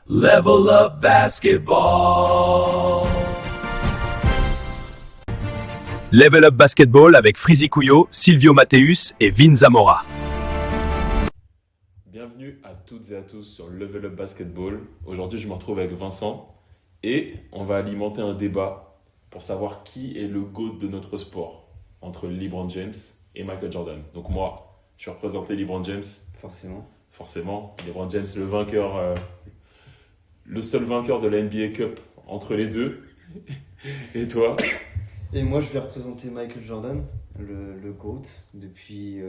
Level Up Basketball. Level Up Basketball avec Frizy Couillot, Silvio Matteus et Vin Zamora. Bienvenue à toutes et à tous sur Level Up Basketball. Aujourd'hui, je me retrouve avec Vincent et on va alimenter un débat pour savoir qui est le GOAT de notre sport entre LeBron James et Michael Jordan. Donc moi, je vais représenter LeBron James. Forcément, LeBron James, le vainqueur, le seul vainqueur de la NBA Cup entre les deux. Et toi? Et moi, je vais représenter Michael Jordan, le GOAT, depuis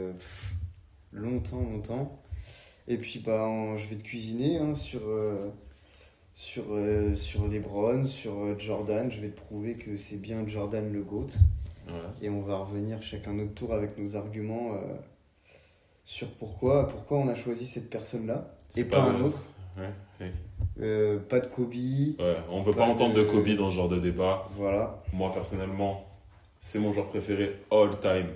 longtemps. Et puis, je vais te cuisiner sur LeBron, sur Jordan. Je vais te prouver que c'est bien Jordan le GOAT. Ouais. Et on va revenir chacun notre tour avec nos arguments sur pourquoi on a choisi cette personne-là et pas un autre. Ouais. Pas de Kobe. Ouais, on veut pas entendre de Kobe dans ce genre de débat. Voilà. Moi, personnellement, c'est mon joueur préféré all time.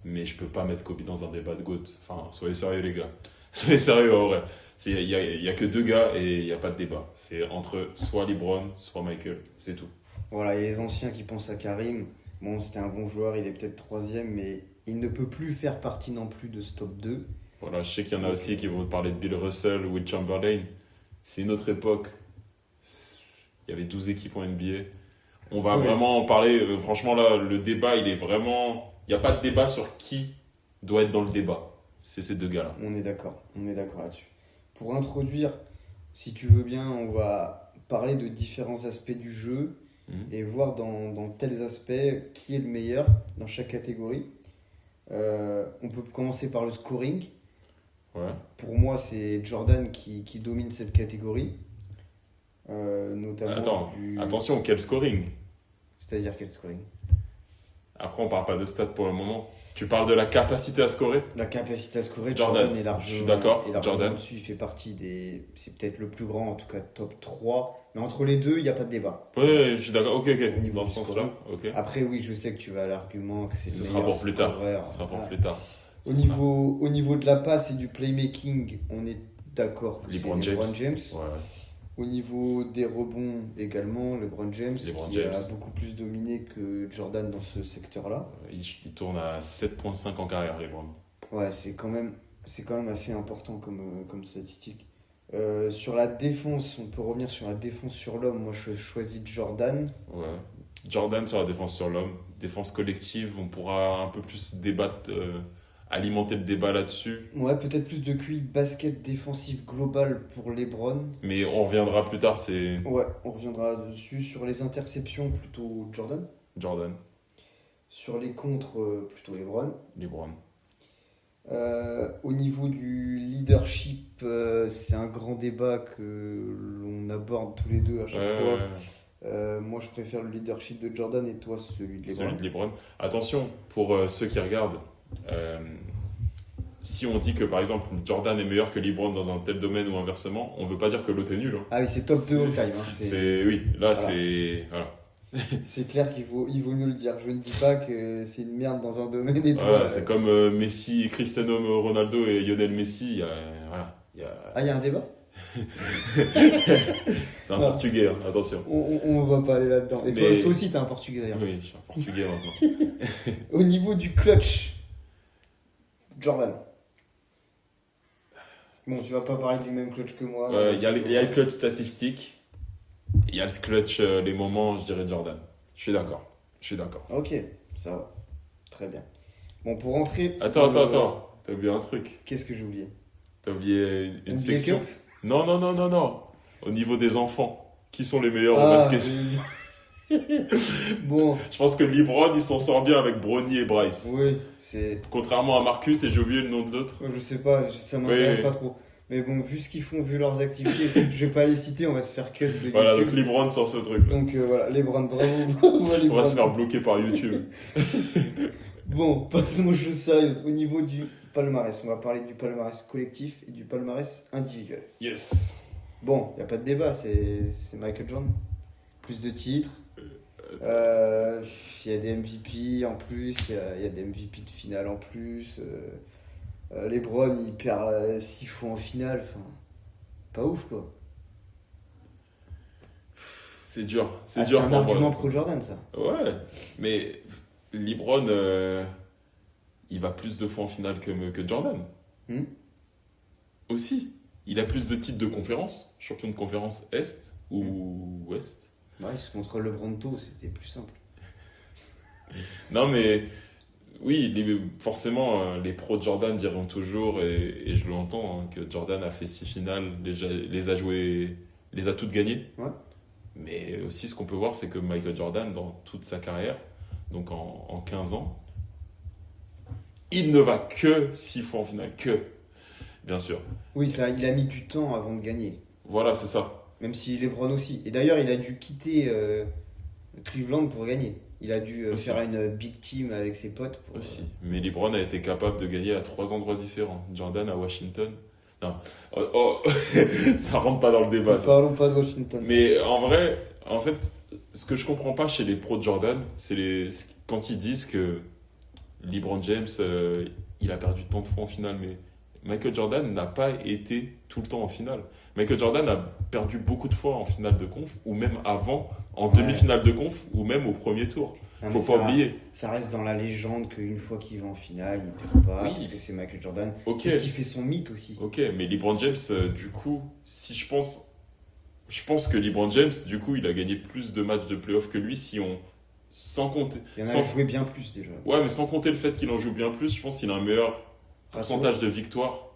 Mais je peux pas mettre Kobe dans un débat de GOAT. Enfin, soyez sérieux, les gars. Soyez sérieux, en vrai. Il y a que deux gars et il n'y a pas de débat. C'est entre soit LeBron, soit Michael. C'est tout. Voilà, et les anciens qui pensent à Karim, bon, c'était un bon joueur, il est peut-être troisième, mais il ne peut plus faire partie non plus de ce top 2. Voilà, je sais qu'il y en a aussi qui vont parler de Bill Russell ou de Chamberlain. C'est une autre époque. Il y avait 12 équipes en NBA. On va vraiment en parler. Franchement, là, le débat, il est vraiment... Il n'y a pas de débat sur qui doit être dans le débat. C'est ces deux gars-là. On est d'accord là-dessus. Pour introduire, si tu veux bien, on va parler de différents aspects du jeu et voir dans tels aspects qui est le meilleur dans chaque catégorie. On peut commencer par le scoring. Ouais. Pour moi, c'est Jordan qui domine cette catégorie. Notamment Attends, attention, quel scoring? C'est-à-dire quel scoring? Après, on parle pas de stats pour le moment. Tu parles de la capacité à scorer? La capacité à scorer, Jordan est largement, je suis d'accord, Jordan. au-dessus, il fait partie des... C'est peut-être le plus grand, en tout cas top 3. Mais entre les deux, il n'y a pas de débat. Ouais, je suis d'accord. Ok. Au niveau Dans du ce sens-là, ok. Après, oui, je sais que tu vas à l'argument que c'est Ce le sera meilleur pour plus tard. scoreur. Ce sera pour Voilà. plus tard. Au niveau de la passe et du playmaking, on est d'accord que LeBron c'est LeBron James. Ouais. Au niveau des rebonds également, LeBron James, qui James. a beaucoup plus dominé que Jordan dans ce secteur-là. Il tourne à 7,5 en carrière, LeBron. Ouais, c'est quand même assez important comme statistique. Sur la défense, on peut revenir sur la défense sur l'homme. Moi, je choisis Jordan. Ouais. Jordan sur la défense sur l'homme. Défense collective, on pourra un peu plus débattre, alimenter le débat là-dessus. Ouais, peut-être plus de QI basket défensif global pour LeBron. Mais on reviendra plus tard, c'est Ouais, on reviendra dessus. Sur les interceptions, plutôt Jordan. Jordan, Sur les contres, plutôt LeBron. LeBron. Au niveau du leadership, c'est un grand débat que l'on aborde tous les deux à chaque fois. Moi, je préfère le leadership de Jordan et toi, celui de LeBron. Celui de LeBron. Attention, pour ceux qui regardent, si on dit que par exemple Jordan est meilleur que LeBron dans un tel domaine ou inversement, on veut pas dire que l'autre est nul. Hein. Ah oui, c'est top 2 all time. Hein. Oui, là Voilà. c'est... Voilà. C'est clair il vaut mieux le dire. Je ne dis pas que c'est une merde dans un domaine et toi. Voilà, c'est comme Messi, Cristiano Ronaldo et Lionel Messi. Il y a... Ah, il y a un débat? C'est un portugais, hein, attention. On va pas aller là-dedans. Et toi aussi, t'es un portugais d'ailleurs. Oui, je suis un portugais maintenant. Au niveau du clutch, Jordan. Bon, tu vas pas parler du même clutch que moi. Il y a le clutch statistique, il y a le clutch, les moments, je dirais Jordan. Je suis d'accord. Ok, ça va. Très bien. Bon, pour rentrer... Attends. T'as oublié un truc. Qu'est-ce que j'ai oublié? T'as oublié une NBA section. Cup. Non. Au niveau des enfants, qui sont les meilleurs au Ah, basket? Bon, Je pense que LeBron, il s'en sort bien avec Bronny et Bryce. oui, c'est... Contrairement à Marcus, et j'ai oublié le nom de l'autre. Je sais pas, ça m'intéresse Oui. pas trop. Mais bon, vu ce qu'ils font, vu leurs activités, je vais pas les citer, on va se faire cut de Voilà, donc YouTube. LeBron sur ce truc. Donc voilà, LeBron, bravo. On va se faire bloquer par YouTube. Bon, passons aux choses sérieuses. Au niveau du palmarès, on va parler du palmarès collectif et du palmarès individuel. Yes. Bon, il n'y a pas de débat, c'est Michael Jordan. Plus de titres. Il y a des MVP en plus, il y a des MVP de finale en plus. LeBron, il perd 6 fois en finale. Enfin, pas ouf, quoi. C'est dur. C'est Ah, dur c'est un pour argument moi. pro Jordan, ça. Ouais, mais LeBron, il va plus de fois en finale que Jordan. Hmm. Aussi, il a plus de titres de conférence, champion de conférence Est ou Ouest. Ouais, contre LeBron, c'était plus simple. Non, mais oui, forcément, les pros de Jordan diront toujours, et je l'entends, hein, que Jordan a fait 6 finales, les a jouées, les a toutes gagnées. Ouais. Mais aussi, ce qu'on peut voir, c'est que Michael Jordan, dans toute sa carrière, donc en 15 ans, il ne va que 6 fois en finale, bien sûr. Oui, ça, il a mis du temps avant de gagner. Voilà, c'est ça. Même si LeBron aussi. Et d'ailleurs, il a dû quitter Cleveland pour gagner. Il a dû Aussi. faire une big team avec ses potes. Pour, Aussi. Mais LeBron a été capable de gagner à 3 endroits différents. Jordan à Washington. Non, ça rentre pas dans le débat. Ne Ça. parlons pas de Washington. Mais en vrai, en fait, ce que je comprends pas chez les pros de Jordan, c'est quand ils disent que LeBron James, il a perdu tant de fois en finale. Mais Michael Jordan n'a pas été tout le temps en finale. Michael Jordan a perdu beaucoup de fois en finale de conf, ou même avant, en demi-finale de conf, ou même au premier tour. Non, Faut mais pas oublier. Ça reste dans la légende qu'une fois qu'il va en finale, il perd pas, Oui. parce que c'est Michael Jordan. Ok. C'est ce qui fait son mythe aussi. Ok, mais LeBron James, du coup, si je pense que LeBron James, du coup, il a gagné plus de matchs de playoff que lui, sans compter, Il y en a sans, joué bien plus déjà. ouais, mais sans compter le fait qu'il en joue bien plus, je pense qu'il a un meilleur pourcentage de victoires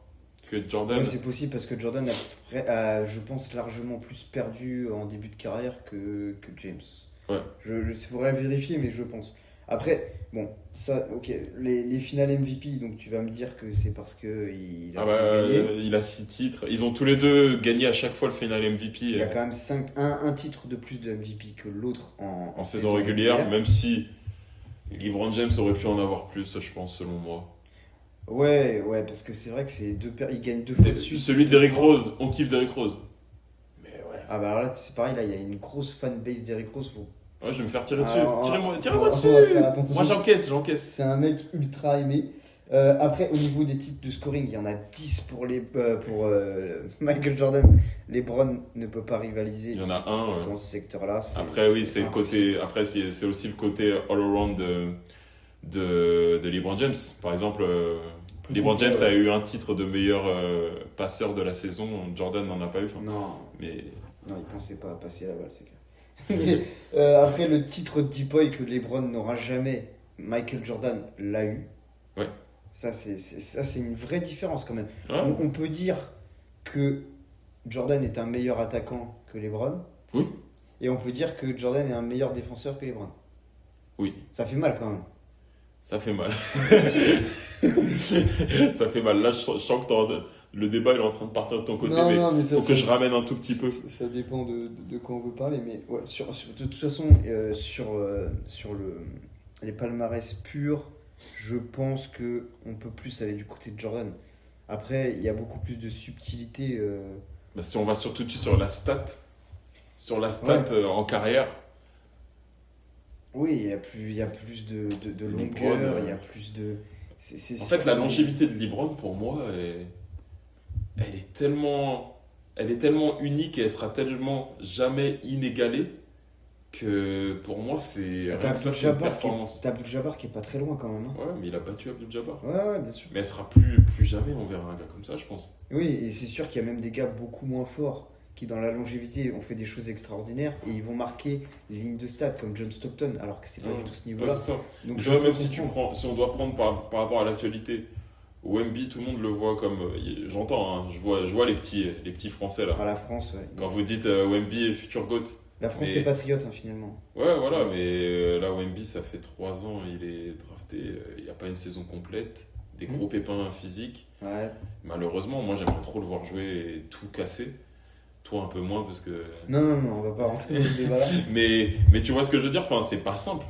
que Jordan. Ouais, c'est possible parce que Jordan a, je pense, largement plus perdu en début de carrière que James. Ouais. Il faudrait vérifier, mais je pense. Après, bon, ça, ok, les finales MVP, donc tu vas me dire que c'est parce qu'il a Ah bah, plus gagné. il a 6 titres. Ils ont tous les deux gagné à chaque fois le final MVP Il y a quand même un titre de plus de MVP que l'autre en saison régulière, même si LeBron James aurait pu en avoir plus, je pense, selon moi. Ouais, parce que c'est vrai que il gagne 2 fois dessus. Celui de Derrick Rose, on kiffe Derrick Rose. Mais ouais. Ah bah alors là, c'est pareil, là, il y a une grosse fanbase d'Eric Rose. Ouais, je vais me faire tirer dessus. Alors, Tirez-moi on va dessus. faire attention. Moi, j'encaisse. C'est un mec ultra aimé. Après, au niveau des titres de scoring, il y en a 10 pour Michael Jordan. LeBron ne peut pas rivaliser Il y en a un. dans ce secteur-là. Après, oui, c'est le impossible. côté. Après, c'est aussi le côté all-around de LeBron James. Par exemple, LeBron James a eu un titre de meilleur passeur de la saison. Jordan n'en a pas eu. Enfin, Non, mais il pensait pas passer la balle, c'est clair. Mais, après, le titre de Deep Boy que LeBron n'aura jamais, Michael Jordan l'a eu. Ouais. Ça, c'est une vraie différence quand même. ouais. On peut dire que Jordan est un meilleur attaquant que LeBron. Oui. Et on peut dire que Jordan est un meilleur défenseur que LeBron. Oui. Ça fait mal quand même. Ça fait mal. Ça fait mal. Là, je sens que le débat il est en train de partir de ton côté, mais il faut que je ramène un tout petit peu. Ça dépend de quoi on veut parler. Mais ouais, de toute façon, sur les palmarès purs, je pense qu'on peut plus aller du côté de Jordan. Après, il y a beaucoup plus de subtilité. Bah, si on va tout de suite sur la stat en carrière, Oui, il y a plus de LeBron, longueur, il y a plus de... en fait, la longévité de LeBron, pour moi, elle est tellement unique et elle sera tellement jamais inégalée que pour moi, c'est rien que ça, c'est une performance. T'as Abdul-Jabbar qui est pas très loin quand même. Hein. Ouais, mais il a battu Abdul-Jabbar. Ouais, bien sûr. Mais elle sera plus jamais, on verra un gars comme ça, je pense. Oui, et c'est sûr qu'il y a même des gars beaucoup moins forts qui, dans la longévité, ont fait des choses extraordinaires et ils vont marquer les lignes de stats comme John Stockton, alors que c'est pas du tout ce Ouais, niveau-là. c'est ça. Donc, Je vois, même si on doit prendre par rapport à l'actualité, Wemby, tout le monde le voit comme. J'entends, hein, je vois les petits Français là. À la France, ouais. Quand vous dites Wemby est futur GOAT. La France mais- est patriote, hein, finalement. Ouais, voilà, mais là, Wemby, ça fait 3 ans, il est drafté, il n'y a pas une saison complète, des gros pépins physiques. Ouais. Malheureusement, moi, j'aimerais trop le voir jouer et tout casser. Toi, un peu moins, parce que. Non, on va pas rentrer dans ce débat-là. Mais tu vois ce que je veux dire, enfin, c'est pas simple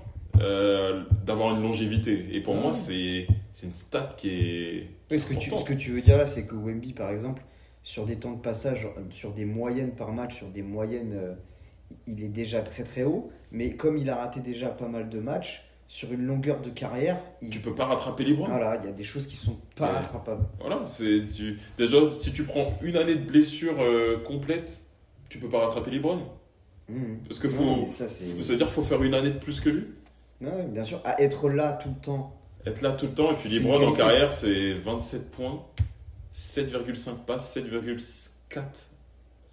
d'avoir une longévité. Et pour moi, c'est une stat qui est. Oui, ce que tu veux dire là, c'est que Wemby, par exemple, sur des temps de passage, sur des moyennes par match, sur des moyennes, il est déjà très très haut. Mais comme il a raté déjà pas mal de matchs, sur une longueur de carrière, Tu peux pas rattraper LeBron. Voilà, il y a des choses qui sont pas Ouais. rattrapables. Voilà, déjà, si tu prends une année de blessure complète, tu peux pas rattraper LeBron. Parce que Non, mais ça, c'est... c'est-à-dire qu'il faut faire une année de plus que lui. Ouais, bien sûr, à être là tout le temps. Être là tout le temps. Et puis C'est LeBron en qualité. carrière, c'est 27 points, 7,5 passes, 7,4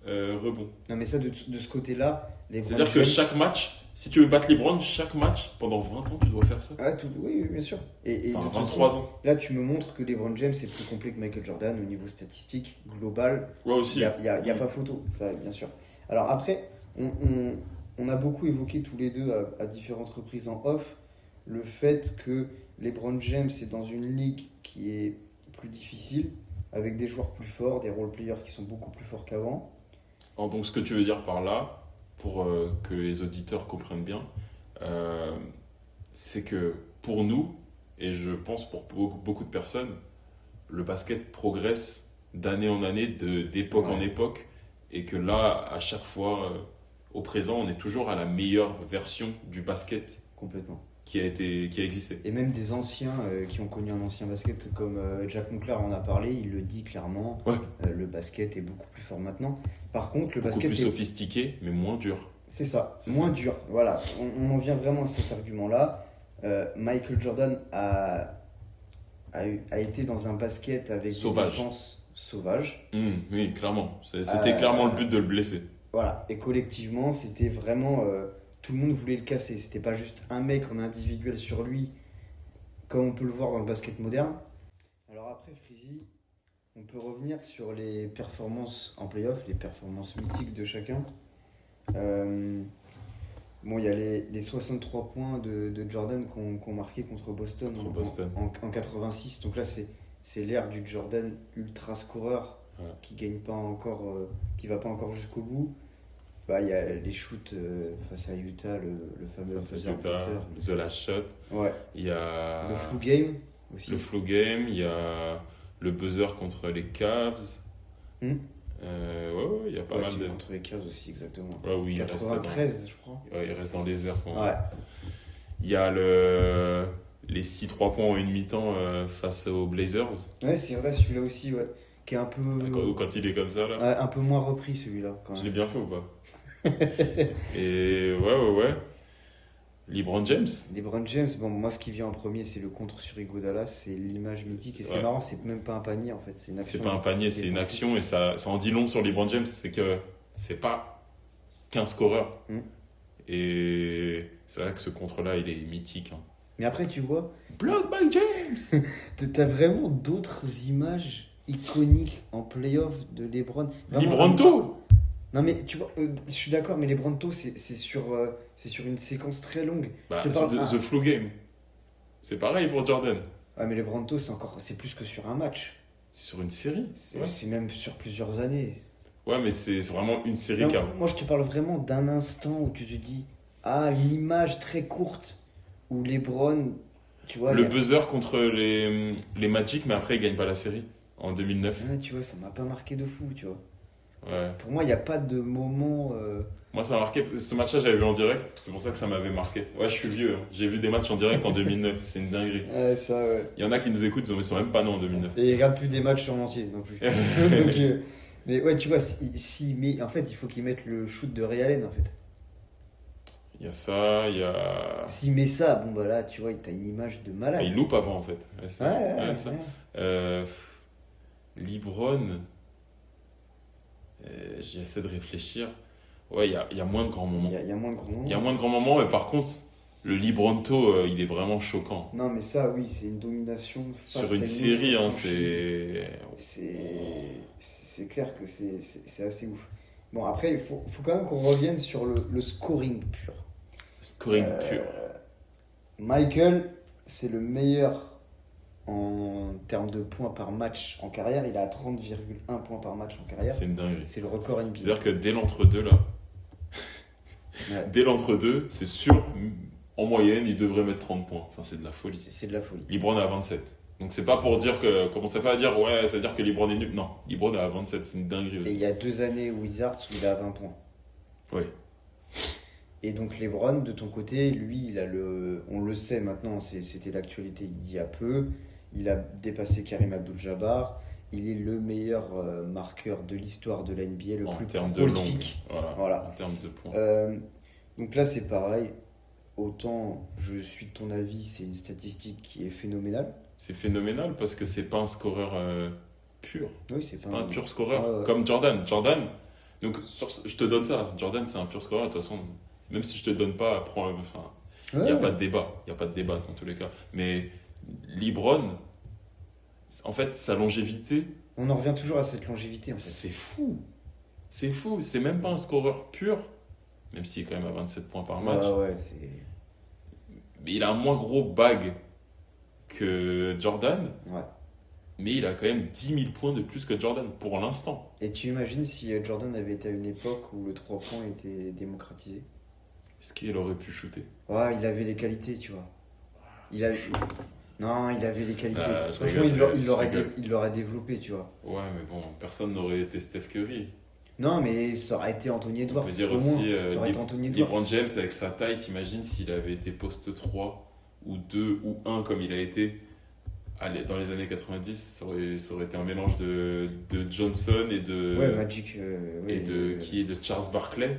rebonds. Non, mais ça, de ce côté-là, les C'est-à-dire que chaque match, si tu veux battre LeBron, chaque match, pendant 20 ans, tu dois faire ça. Oui, oui, bien sûr. Et Enfin, de toute 23 façon, ans. là, tu me montres que LeBron James est plus complet que Michael Jordan au niveau statistique, global. Ouais, Il aussi. n'y a pas photo, ça, bien sûr. Alors après, on a beaucoup évoqué tous les deux à différentes reprises en off le fait que LeBron James est dans une ligue qui est plus difficile, avec des joueurs plus forts, des role players qui sont beaucoup plus forts qu'avant. Donc, ce que tu veux dire par là, pour que les auditeurs comprennent bien, c'est que pour nous, et je pense pour beaucoup de personnes, le basket progresse d'année en année, d'époque en époque, et que là, à chaque fois, au présent, on est toujours à la meilleure version du basket Complètement. qui a existé. Et même des anciens qui ont connu un ancien basket, comme Jack Monclar en a parlé, il le dit clairement, Ouais. Le basket est beaucoup plus fort maintenant. Par contre, le Beaucoup basket plus est... sophistiqué, mais moins dur. C'est ça, C'est moins ça. dur. Voilà, on en vient vraiment à cet argument-là. Michael Jordan a été dans un basket avec Sauvage. des défenses sauvages. Oui, clairement. C'était clairement le but de le blesser. Voilà, et collectivement, c'était vraiment... tout le monde voulait le casser. C'était pas juste un mec en individuel sur lui, comme on peut le voir dans le basket moderne. Alors après, Freezy, on peut revenir sur les performances en playoff, les performances mythiques de chacun. Bon, il y a les 63 points de Jordan qu'on marqué contre Boston, Contre Boston. en 86. Donc là, c'est l'ère du Jordan ultra scoreur Ouais. qui gagne pas encore, qui va pas encore jusqu'au bout. Bah, il y a les shoots face à Utah, le fameux Face à buzzer Utah, beater. The Last Shot. Ouais. Il y a Le flu game aussi. le flow game, il y a le buzzer contre les Cavs. Hmm. Ouais, il y a pas Ouais, mal c'est de. contre les Cavs aussi, exactement. Ouais, oui, il reste, 93, je crois. il reste dans les airs. Ouais. Il y a les 6-3 points en une mi-temps face aux Blazers. Ouais, c'est vrai, celui-là aussi, ouais. Qui est un peu. Quand il est comme ça, là. Ouais, un peu moins repris celui-là, quand Je même. l'ai bien fait ou pas? Et ouais. LeBron James. LeBron James, bon, moi ce qui vient en premier, c'est le contre sur Iguodala, c'est l'image mythique et c'est Ouais. marrant, c'est même pas un panier en fait, c'est une action. C'est pas un panier, c'est une défensive. action et ça en dit long sur LeBron James. C'est que c'est pas qu'un scoreur. Mm. Et c'est vrai que ce contre-là, il est mythique. Hein. Mais après, tu vois, Block by James. t'as vraiment d'autres images iconiques en playoff de LeBron. Vraiment, Libronto. Non mais tu vois, je suis d'accord, mais les Branto, c'est sur une séquence très longue. Bah, Je te parle- The Flow Game. C'est pareil pour Jordan. Ouais, mais les Branto, c'est plus que sur un match. C'est sur une série. Ouais, C'est même sur plusieurs années. Ouais, mais c'est vraiment une série Non, qui a. moi, je te parle vraiment d'un instant où tu te dis, une image très courte où LeBron, tu vois, Le il y a- buzzer contre les Magic, mais après, il gagne pas la série en 2009. Ouais, tu vois, ça m'a pas marqué de fou, tu vois. Ouais. Pour moi, il n'y a pas de moment. Moi, ça m'a marqué. Ce match-là, j'avais vu en direct. C'est pour ça que ça m'avait marqué. Ouais, je suis vieux. Hein. J'ai vu des matchs en direct en 2009. C'est une dinguerie. Ouais, ça, ouais. Il y en a qui nous écoutent, mais ils sont même pas nés en 2009. Et il regarde plus des matchs en entier non plus. Donc, mais ouais, tu vois, mais en fait, il faut qu'il mette le shoot de Ray Allen, en fait. Il y a ça, il y a. S'il met ça, bon bah là, tu vois, t'as une image de malade. Il loupe avant en fait. Ouais, c'est- Ouais, ça. ouais. LeBron, j'essaie de réfléchir. Ouais, il y a moins de grands moments. Il y a moins de grands moments. Il y a moins de grands moments, mais par contre, le LeBronto, il est vraiment choquant. Non, mais ça, oui, c'est une domination face Sur à une autre série, hein, franchise. c'est. C'est clair que c'est assez ouf. Bon, après, il faut quand même qu'on revienne sur le scoring pur. Scoring pur. Michael, c'est le meilleur en termes de points par match en carrière. Il a 30,1 points par match en carrière. C'est une dinguerie. C'est le record NBA. C'est-à-dire que dès l'entre-deux, là, Ouais. dès l'entre-deux, c'est sûr, en moyenne, il devrait mettre 30 points. Enfin, c'est de la folie. C'est de la folie. LeBron est à 27. Donc c'est pas pour dire que. Commencez pas à dire, ouais, c'est à dire que LeBron est nul. Non, LeBron est à 27, c'est une dinguerie Et il aussi. y a 2 années Wizards où il a 20 points. Oui. Et donc LeBron, de ton côté, lui, on le sait maintenant, c'était l'actualité il y a peu. Il a dépassé Karim Abdul-Jabbar. il est le meilleur marqueur de l'histoire de la NBA, le En plus termes de longue. prolifique. Voilà. En termes de points. Donc là, c'est pareil. Autant je suis de ton avis, c'est une statistique qui est phénoménale. C'est phénoménal parce que c'est pas un scoreur pur. Oui, C'est pas un pur scoreur. Ah ouais. Comme Jordan. Jordan, donc je te donne ça. Jordan, c'est un pur scoreur. De toute façon, même si je te donne pas, il n'y a pas de débat. Il n'y a pas de débat dans tous les cas. Mais LeBron, en fait, sa longévité, On en revient toujours à cette longévité en fait. c'est fou. C'est fou. C'est même pas un scoreur pur, même s'il est quand même à 27 points par match. Ouais, c'est. Mais il a un moins gros bag que Jordan. Ouais. Mais il a quand même 10 000 points de plus que Jordan pour l'instant. Et tu imagines si Jordan avait été à une époque où le 3 points était démocratisé? Est-ce qu'il aurait pu shooter? Ouais, il avait les qualités, tu vois. Non, il avait les qualités. Je Franchement, rigole. il l'aurait développé, tu vois. Ouais, mais bon, personne n'aurait été Steph Curry. Non, mais ça aurait été Anthony On Edwards. peut dire Au moins, aussi ça aurait été Anthony Edwards. LeBron James avec sa taille, t'imagines s'il avait été poste 3 ou 2 ou 1 comme il a été. Allez, dans les années 90, ça aurait été un mélange de Johnson et de, Ouais, Magic. et de Charles Barkley.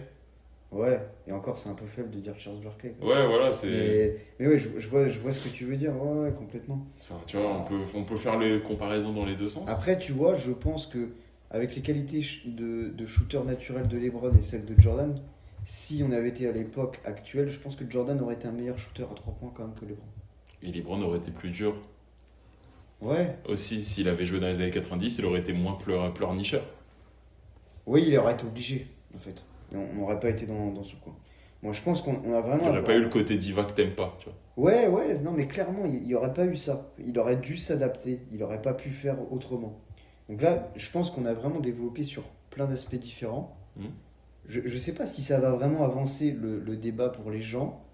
Ouais, et encore, c'est un peu faible de dire Charles Barkley, quoi. Ouais, voilà, c'est. Mais ouais, je vois ce que tu veux dire. Ouais, complètement. Enfin, tu vois, on peut faire les comparaisons dans les deux sens. Après, tu vois, je pense que avec les qualités de shooter naturel de LeBron et celles de Jordan, si on avait été à l'époque actuelle, je pense que Jordan aurait été un meilleur shooter à 3 points quand même que LeBron. Et LeBron aurait été plus dur. Ouais. Aussi, s'il avait joué dans les années 90, il aurait été moins pleurnicheur. Oui, il aurait été obligé, en fait. Et on n'aurait pas été dans ce coin. Moi, je pense qu'on a vraiment. Il n'aurait pas eu le côté diva que t'aimes pas, tu vois. Ouais, non, mais clairement, il n'y aurait pas eu ça. Il aurait dû s'adapter. Il n'aurait pas pu faire autrement. Donc là, je pense qu'on a vraiment développé sur plein d'aspects différents. Mhm. Je ne sais pas si ça va vraiment avancer le débat pour les gens.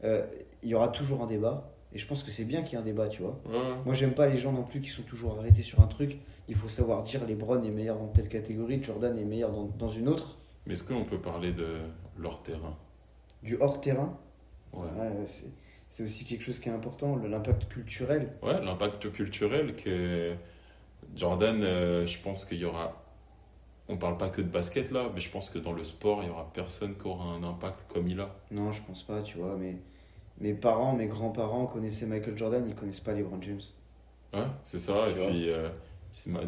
Il y aura toujours un débat. Et je pense que c'est bien qu'il y ait un débat, tu vois. Ouais. Moi, j'aime pas les gens non plus qui sont toujours arrêtés sur un truc. Il faut savoir dire LeBron est meilleur dans telle catégorie, Jordan est meilleur dans une autre. Mais est-ce qu'on peut parler de leur terrain? Du hors-terrain, Ouais. c'est aussi quelque chose qui est important, l'impact culturel. Ouais, l'impact culturel que Jordan, je pense qu'il y aura. On parle pas que de basket là, mais je pense que dans le sport, il y aura personne qui aura un impact comme il a. Non, je pense pas, tu vois, mais mes parents, mes grands-parents connaissaient Michael Jordan, ils connaissent pas LeBron James. Ouais, c'est ça. Tu Et puis,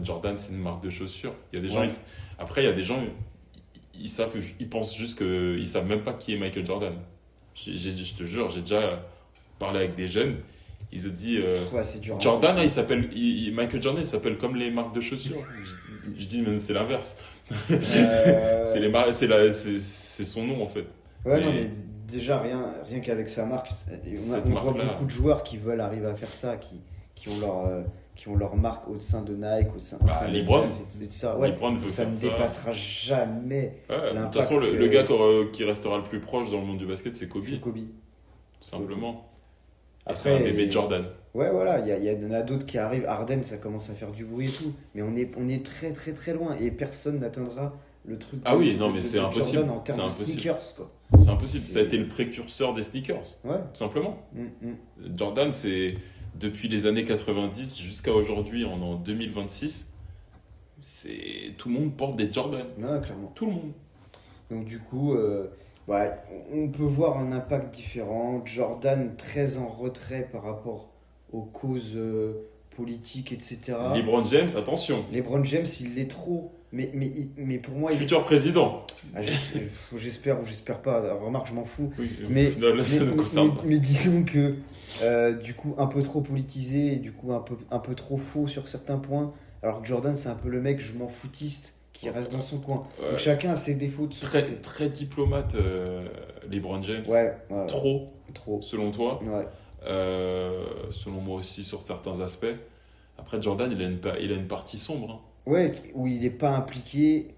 Jordan, c'est une marque de chaussures. Il y a des gens, Ouais. après, il y a des gens, ils pensent juste qu'ils savent même pas qui est Michael Jordan. Je te jure, j'ai déjà parlé avec des jeunes. Ils se disent Ouais, c'est dur. Jordan, il s'appelle Michael Jordan, il s'appelle comme les marques de chaussures. Je dis mais c'est l'inverse. C'est son nom en fait. Ouais, non, mais- mais déjà, rien qu'avec sa marque, Cette on voit marque-là. beaucoup de joueurs qui veulent arriver à faire ça, qui ont leur marque au sein de Nike, au sein de LeBron. Adidas, et ça, ouais, LeBron veut ça faire ne ça. dépassera jamais Ouais, de toute l'impact façon, le que- gars qui restera le plus proche dans le monde du basket, c'est Kobe, que tout Kobe. simplement. Et Après, c'est un bébé de Jordan. Ouais, voilà, il y en a d'autres qui arrivent. Harden, ça commence à faire du bruit et tout. Mais on est très, très, très loin. Et personne n'atteindra le truc Ah oui, non, mais c'est Jordan impossible. en termes C'est de impossible. sneakers, quoi. C'est impossible. C'est- Ça a été le précurseur des sneakers, Ouais. tout simplement. Mm. Jordan, c'est depuis les années 90 jusqu'à aujourd'hui, on est en 2026. Tout le monde porte des Jordan. Ouais, clairement. Tout le monde. Donc, du coup, ouais, on peut voir un impact différent. Jordan, très en retrait par rapport aux causes politiques, etc. LeBron James, attention. LeBron James, il l'est trop. Mais pour moi, Futur président. Ah, j'espère ou j'espère pas. Remarque, je m'en fous. Oui, Mais, au final, ça ne concerne pas. mais disons que du coup un peu trop politisé et du coup un peu trop faux sur certains points. Alors que Jordan c'est un peu le mec je m'en foutiste qui reste dans son coin. Ouais. Donc chacun a ses défauts de son Très, côté. très diplomate, LeBron James. Ouais. Trop, Trop. selon toi. Ouais. Selon moi aussi, sur certains aspects. Après, Jordan, il a une partie sombre. Hein. Ouais, où il n'est pas impliqué,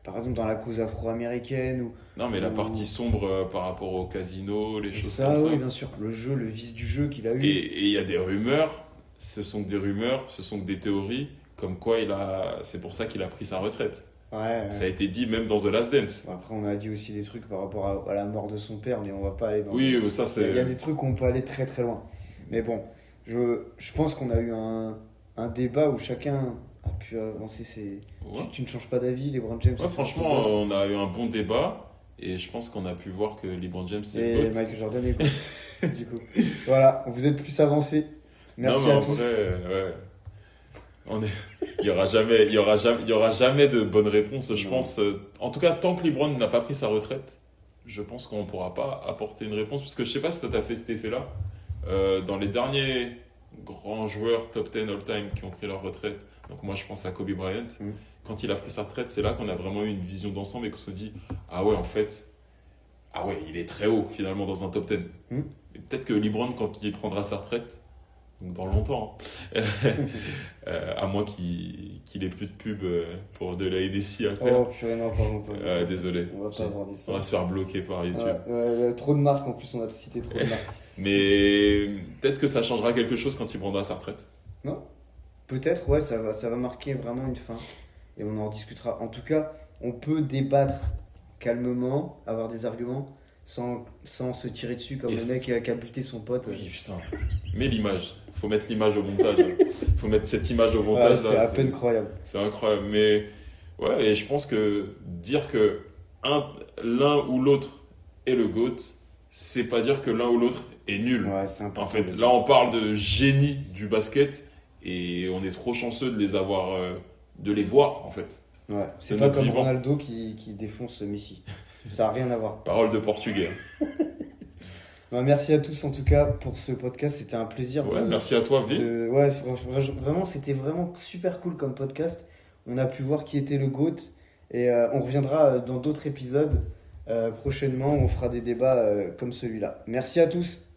par exemple dans la cause afro-américaine ou Non, mais la Ou- partie sombre par rapport au casino, les choses ça, comme ça. oui, bien sûr. Le jeu, le vice du jeu qu'il a eu. Et il y a des rumeurs, ce sont que des rumeurs, ce sont que des théories, comme quoi c'est pour ça qu'il a pris sa retraite. Ouais. Ça a été dit même dans The Last Dance. Bon, après, on a dit aussi des trucs par rapport à la mort de son père, mais on va pas aller dans. Oui, ça Il y a c'est. des trucs où on peut aller très très loin. Mais bon, je pense qu'on a eu un débat où chacun a pu avancer. Ouais. Tu ne changes pas d'avis, LeBron James. Ouais, c'est franchement, le GOAT. on a eu un bon débat et je pense qu'on a pu voir que LeBron James c'est Et le GOAT. Michael Jordan est GOAT. Du coup, voilà, vous êtes plus avancés. Merci Non, mais à en tous. vrai, ouais. Il y aura jamais de bonne réponse, je Non. pense. En tout cas, tant que LeBron n'a pas pris sa retraite, je pense qu'on ne pourra pas apporter une réponse. Parce que je sais pas si ça t'a fait cet effet-là. Dans les derniers grands joueurs top 10 all-time qui ont pris leur retraite, donc moi je pense à Kobe Bryant, Mm. quand il a pris sa retraite, c'est là qu'on a vraiment eu une vision d'ensemble et qu'on se dit, ah ouais, en fait, ah ouais, il est très haut finalement dans un top 10. Mm. Et peut-être que LeBron, quand il prendra sa retraite, donc dans longtemps, hein, à moins qu'il ait plus de pub pour de la ADC à faire. Oh purée, non, pardon. Désolé. On va pas avoir dit ça. On va se faire bloquer par YouTube. Ouais, trop de marques en plus, on a cité trop de marques. Mais peut-être que ça changera quelque chose quand il prendra sa retraite. Peut-être, ouais, ça va marquer vraiment une fin. Et on en discutera. En tout cas, on peut débattre calmement, avoir des arguments, sans se tirer dessus comme Et le mec qui a buté son pote. Oui, putain. Mets l'image. Faut mettre l'image au montage. Faut mettre cette image au Ouais, montage. c'est là, à peine croyable. c'est incroyable. Mais ouais, et je pense que dire que l'un ou l'autre est le GOAT, c'est pas dire que l'un ou l'autre est nul. Ouais, c'est important. En fait, de le là, dire. on parle de génie du basket et on est trop chanceux de les avoir, de les voir, en fait. Ouais, c'est de pas notre comme vivant. Ronaldo qui défonce Messi. Ça n'a rien à voir. Parole de portugais. Bah, merci à tous en tout cas pour ce podcast. C'était un plaisir. Ouais, merci à toi, V. Ouais, vraiment, c'était vraiment super cool comme podcast. On a pu voir qui était le GOAT et on reviendra dans d'autres épisodes prochainement où on fera des débats comme celui-là. Merci à tous.